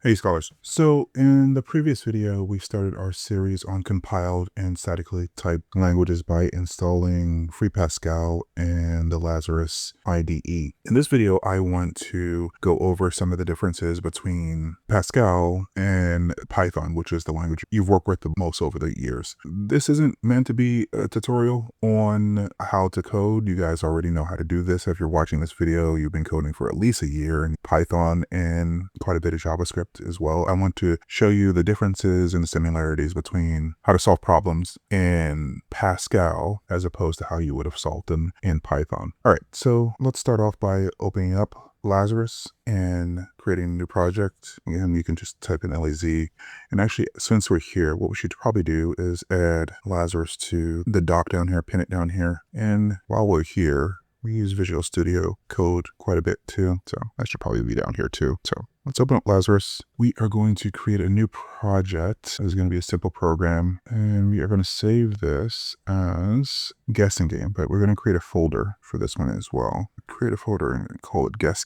Hey scholars. So in the previous video, we started our series on compiled and statically typed languages by installing Free Pascal and the Lazarus IDE. In this video, I want to go over some of the differences between Pascal and Python, which is the language you've worked with the most over the years. This isn't meant to be a tutorial on how to code. You guys already know how to do this. If you're watching this video, you've been coding for at least a year in Python and quite a bit of JavaScript as well. I want to show you the differences and the similarities between how to solve problems in Pascal as opposed to how you would have solved them in Python. All right, so let's start off by opening up Lazarus and creating a new project. And you can just type in LAZ. And actually, since we're here, what we should probably do is add Lazarus to the doc down here, pin it down here. And while we're here, we use Visual Studio Code quite a bit too, so that should probably be down here too. So let's open up Lazarus. We are going to create a new project. This is going to be a simple program, and we are going to save this as guessing game, but we're going to create a folder for this one as well. Create a folder and call it guess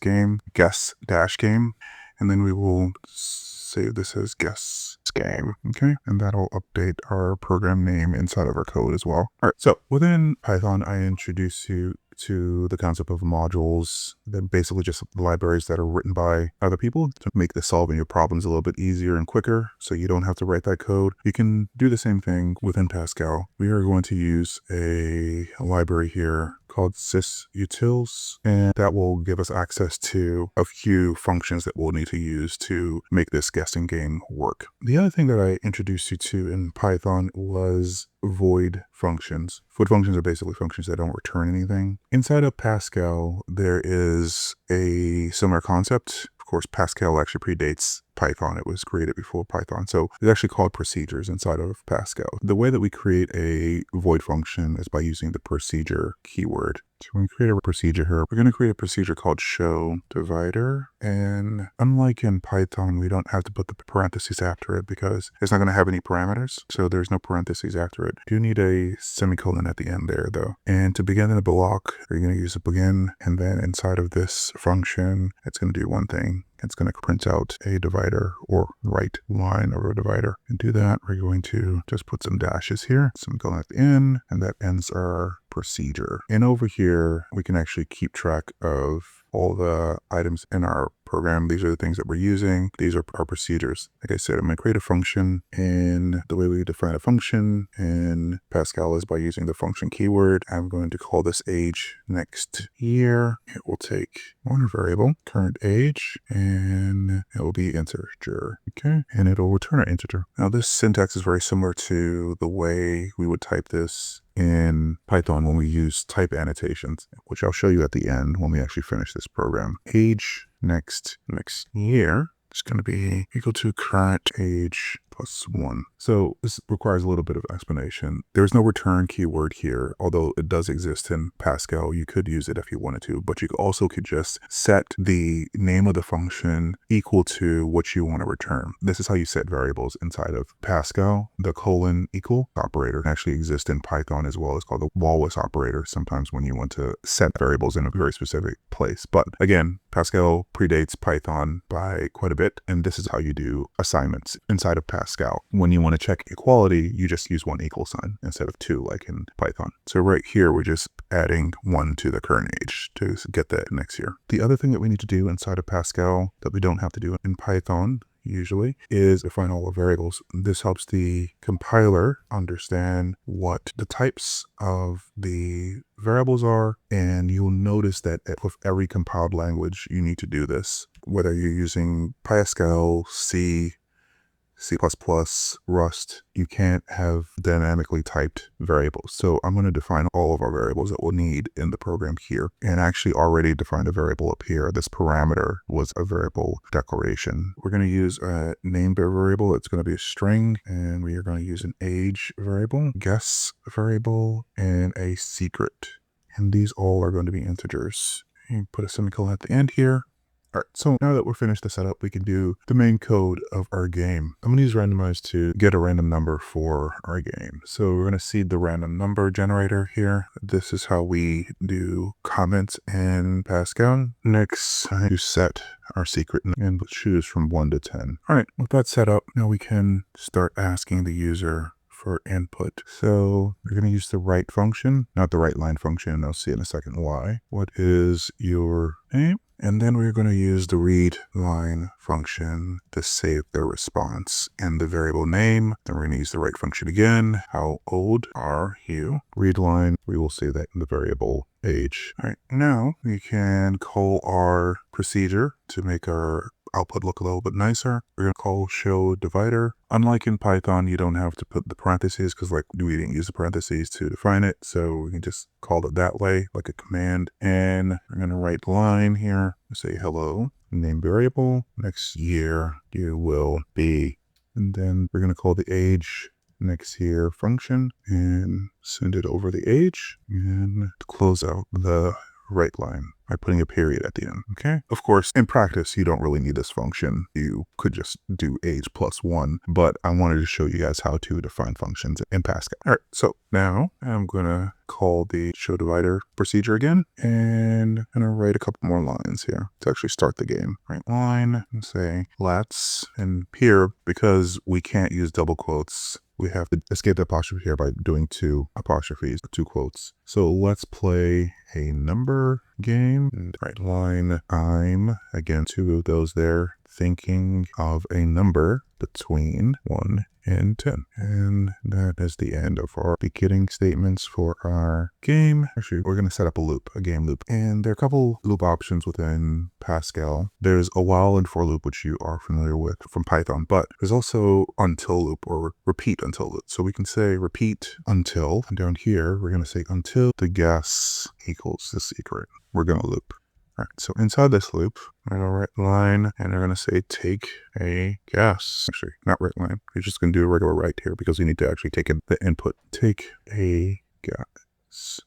dash game, and then we will save this as guess game, okay? And that'll update our program name inside of our code as well. All right, so within Python, I introduce you to the concept of modules. They're basically just libraries that are written by other people to make the solving your problems a little bit easier and quicker, so you don't have to write that code. You can do the same thing within Pascal. We are going to use a library here called sysutils, and that will give us access to a few functions that we'll need to use to make this guessing game work. The other thing that I introduced you to in Python was void functions. Void functions are basically functions that don't return anything. Inside of Pascal, there is a similar concept. Of course, Pascal actually predates Python. It was created before Python. So it's actually called procedures inside of Pascal. The way that we create a void function is by using the procedure keyword. So when we create a procedure here, we're going to create a procedure called show divider. And unlike in Python, we don't have to put the parentheses after it because it's not going to have any parameters. So there's no parentheses after it. You do need a semicolon at the end there though. And to begin the block, you're going to use a begin. And then inside of this function, it's going to do one thing. It's going to print out a divider or write line over a divider. And do that, we're going to just put some dashes here, semicolon at the end, and that ends our procedure. And over here, we can actually keep track of all the items in our program. These are the things that we're using. These are our procedures. Like I said, I'm going to create a function, and the way we define a function in Pascal is by using the function keyword. I'm going to call this age next year. It will take one variable, current age, and it will be integer. Okay, and it'll return an integer. Now this syntax is very similar to the way we would type this in Python when we use type annotations, which I'll show you at the end when we actually finish this program. Age next year is going to be equal to current age plus 1. So this requires a little bit of explanation. There's no return keyword here, although it does exist in Pascal. You could use it if you wanted to, but you also could just set the name of the function equal to what you want to return. This is how you set variables inside of Pascal. The colon equal operator actually exists in Python as well. It's called the walrus operator sometimes when you want to set variables in a very specific place. But again, Pascal predates Python by quite a bit, and this is how you do assignments inside of Pascal. When you want to check equality, you just use one equal sign instead of 2 like in Python. So right here, we're just adding 1 to the current age to get that next year. The other thing that we need to do inside of Pascal that we don't have to do in Python usually is define all the variables. This helps the compiler understand what the types of the variables are, and you'll notice that with every compiled language you need to do this, whether you're using Pascal, C++, Rust, you can't have dynamically typed variables. So I'm going to define all of our variables that we'll need in the program here, and actually already defined a variable up here. This parameter was a variable declaration. We're going to use a name variable. It's going to be a string, and we are going to use an age variable, guess variable, and a secret. And these all are going to be integers. You put a semicolon at the end here. All right, so now that we're finished the setup, we can do the main code of our game. I'm going to use randomize to get a random number for our game. So we're going to seed the random number generator here. This is how we do comments in Pascal. Next, I do set our secret and choose from 1 to 10. All right, with that set up, now we can start asking the user for input. So we're going to use the write function, not the WriteLn function. I'll see in a second why. What is your name? And then we're going to use the ReadLn function to save the response and the variable name. Then we're going to use the write function again. How old are you? ReadLn, we will say that in the variable age. All right, now we can call our procedure to make our output look a little bit nicer. We're going to call show divider. Unlike in Python, you don't have to put the parentheses because we didn't use the parentheses to define it. So we can just call it that way, like a command. And we're going to write line here, say hello, name variable, next year you will be. And then we're going to call the age next year function and send it over the age and close out the write line by putting a period at the end. Okay. Of course, in practice, you don't really need this function. You could just do age plus 1, but I wanted to show you guys how to define functions in Pascal. All right. So now I'm going to call the show divider procedure again, and I'm going to write a couple more lines here to actually start the game. Write line and say let's, and here, because we can't use double quotes, we have to escape the apostrophe here by doing 2 apostrophes, 2 quotes. So let's play a number game. And WriteLn, I'm, again, 2 of those there, thinking of a number between 1 and 10. And that is the end of our beginning statements for our game. Actually, we're going to set up a loop, a game loop. And there are a couple loop options within Pascal. There's a while and for loop, which you are familiar with from Python, but there's also until loop or repeat until loop. So we can say repeat until, and down here, we're going to say until the guess equals the secret. We're going to loop. All right, so inside this loop, I'm going to write line, and we're going to say take a guess. Actually, not write line. We're just going to do a regular write here because we need to actually take in the input. Take a guess.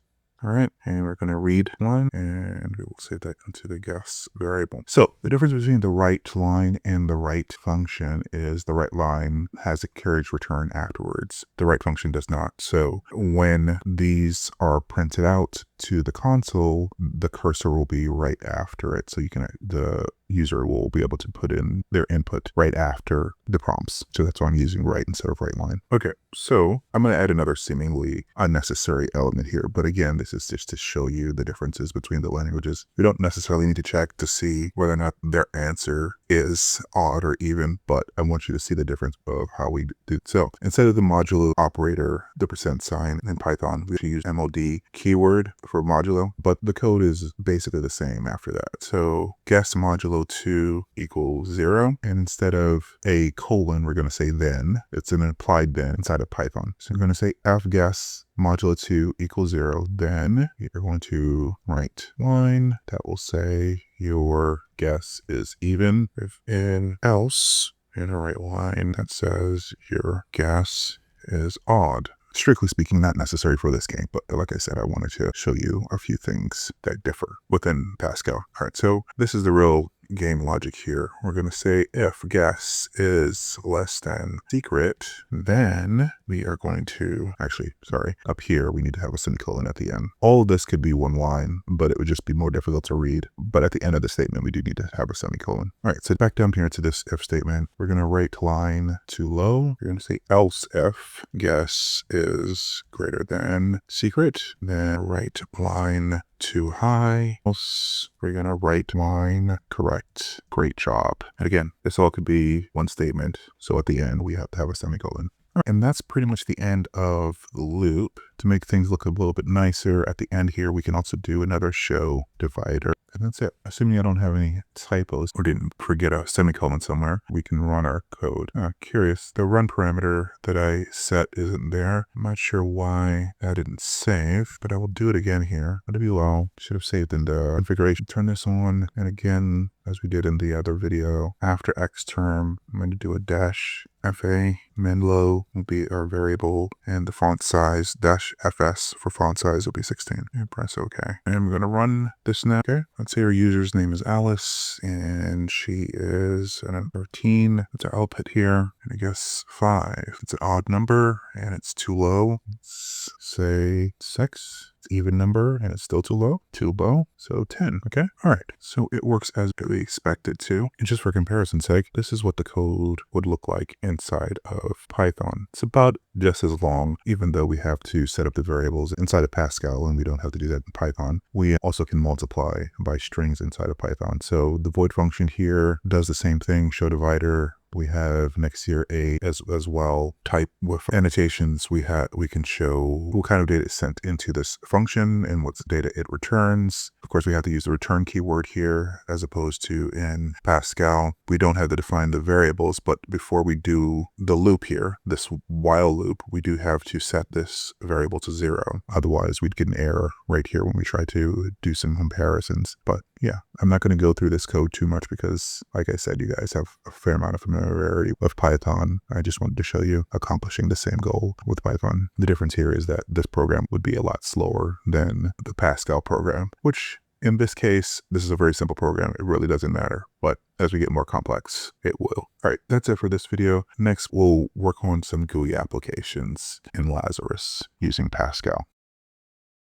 All right, and we're going to read line, and we will save that into the guess variable. So the difference between the write line and the write function is the write line has a carriage return afterwards. The write function does not. So when these are printed out to the console, the cursor will be right after it. So the user will be able to put in their input right after the prompts. So that's why I'm using write instead of WriteLn. Okay, so I'm going to add another seemingly unnecessary element here. But again, this is just to show you the differences between the languages. We don't necessarily need to check to see whether or not their answer is odd or even, but I want you to see the difference of how we do. So instead of the modulo operator, the % in Python, we use mod keyword for modulo, but the code is basically the same after that. So guess modulo 2 equals 0, and instead of a colon, we're going to say then. It's an implied then inside of Python. So we're going to say fguess modulo 2 equals 0, then you're going to write line that will say your guess is even. If in else, you're going to write line that says your guess is odd. Strictly speaking, not necessary for this game, but like I said, I wanted to show you a few things that differ within Pascal. All right, so this is the real game logic here. We're going to say if guess is less than secret, then we are going to, actually, sorry, up here, we need to have a semicolon at the end. All of this could be one line, but it would just be more difficult to read. But at the end of the statement, we do need to have a semicolon. All right, so back down here to this if statement, we're going to write line too low. We're going to say else if guess is greater than secret, then write line too high, else we're going to write line correct. Great job. And again, this all could be one statement. So at the end, we have to have a semicolon. All right, and that's pretty much the end of the loop. To make things look a little bit nicer at the end here, we can also do another show divider. And that's it. Assuming I don't have any typos or didn't forget a semicolon somewhere, we can run our code. Curious, the run parameter that I set isn't there. I'm not sure why that didn't save, but I will do it again here. WL should have saved in the configuration. Turn this on, and again, as we did in the other video, after X term, I'm going to do a dash FA. Menlo will be our variable, and the font size dash FS for font size will be 16. And press OK. And I'm going to run this now. Okay. Let's say our user's name is Alice and she is 13. That's our output here. And I guess 5. It's an odd number and it's too low. Let's say 6. It's even number and it's still too low. So 10. Okay. All right. So it works as we expect it to. And just for comparison's sake, this is what the code would look like inside of Python. It's about just as long, even though we have to set up the variables inside of Pascal and we don't have to do that in Python. We also can multiply by strings inside of Python. So the void function here does the same thing, show divider. We have next here a as well type with annotations. We can show what kind of data is sent into this function and what's the data it returns. Of course, we have to use the return keyword here as opposed to in Pascal. We don't have to define the variables, but before we do the loop here, this while loop, we do have to set this variable to 0. Otherwise, we'd get an error right here when we try to do some comparisons. But yeah, I'm not going to go through this code too much because, like I said, you guys have a fair amount of familiarity with Python. I just wanted to show you accomplishing the same goal with Python. The difference here is that this program would be a lot slower than the Pascal program, which in this case, this is a very simple program. It really doesn't matter. But as we get more complex, it will. All right, that's it for this video. Next, we'll work on some GUI applications in Lazarus using Pascal.